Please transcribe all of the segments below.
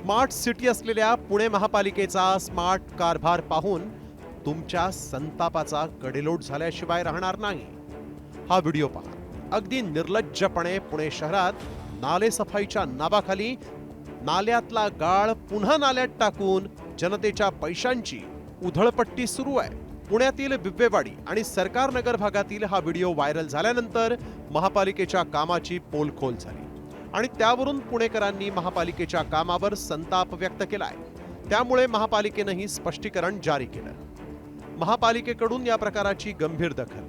Smart city असलेल्या पुणे महापालिकेचा smart कारभार पाहून तुमच्या संतापाचा कडेलोट झाल्याशिवाय राहणार नाही। हा व्हिडिओ पहा। अगदी निर्लज्जपणे पुणे शहरात नाले सफाईच्या नावाखाली नाल्यातला गाळ पुन्हा नाल्यात टाकून जनतेच्या पैशांची उधळपट्टी सुरू आहे। पुण्यातील बिब्वेवाडी आणि सरकार नगर भागातील हा व्हिडिओ व्हायरल झाल्यानंतर महापालिकेच्या कामाची पोलखोल झाली आणि त्यावरून पुणेकरांनी महापालिकेच्या कामावर संताप व्यक्त केलाय। त्यामुळे महापालिकेनेही स्पष्टीकरण जारी केलं। महापालिकेकडून या प्रकाराची गंभीर दखल,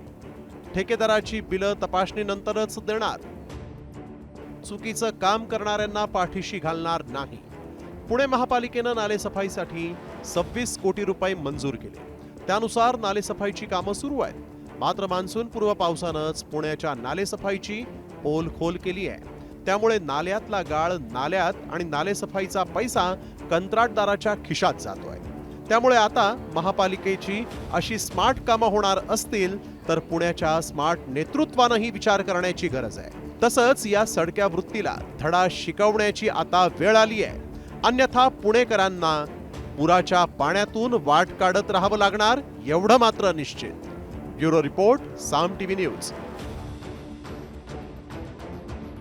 ठेकेदाराची बिलं तपासणीनंतरच देणार, चुकीचं काम करणाऱ्यांना पाठीशी घालणार नाही। पुणे महापालिकेनं नालेसफाईसाठी 26 कोटी रुपये मंजूर केले। त्यानुसार नालेसफाईची कामं सुरू आहेत। मात्र मान्सूनपूर्व पावसानंच पुण्याच्या नालेसफाईची पोलखोल केली आहे। त्यामुळे नाल्यातला गाळ नाल्यात आणि नालेसफाईचा पैसा कंत्राटदाराच्या खिशात जातोय। त्यामुळे आता महापालिकेची अशी स्मार्ट कामं होणार असतील तर पुण्याच्या स्मार्ट नेतृत्वानंही विचार करण्याची गरज आहे। तसंच या सडक्या वृत्तीला धडा शिकवण्याची आता वेळ आली आहे। अन्यथा पुणेकरांना पुराच्या पाण्यातून वाट काढत राहावं लागणार, एवढं मात्र निश्चित। ब्युरो रिपोर्ट, साम टीव्ही न्यूज।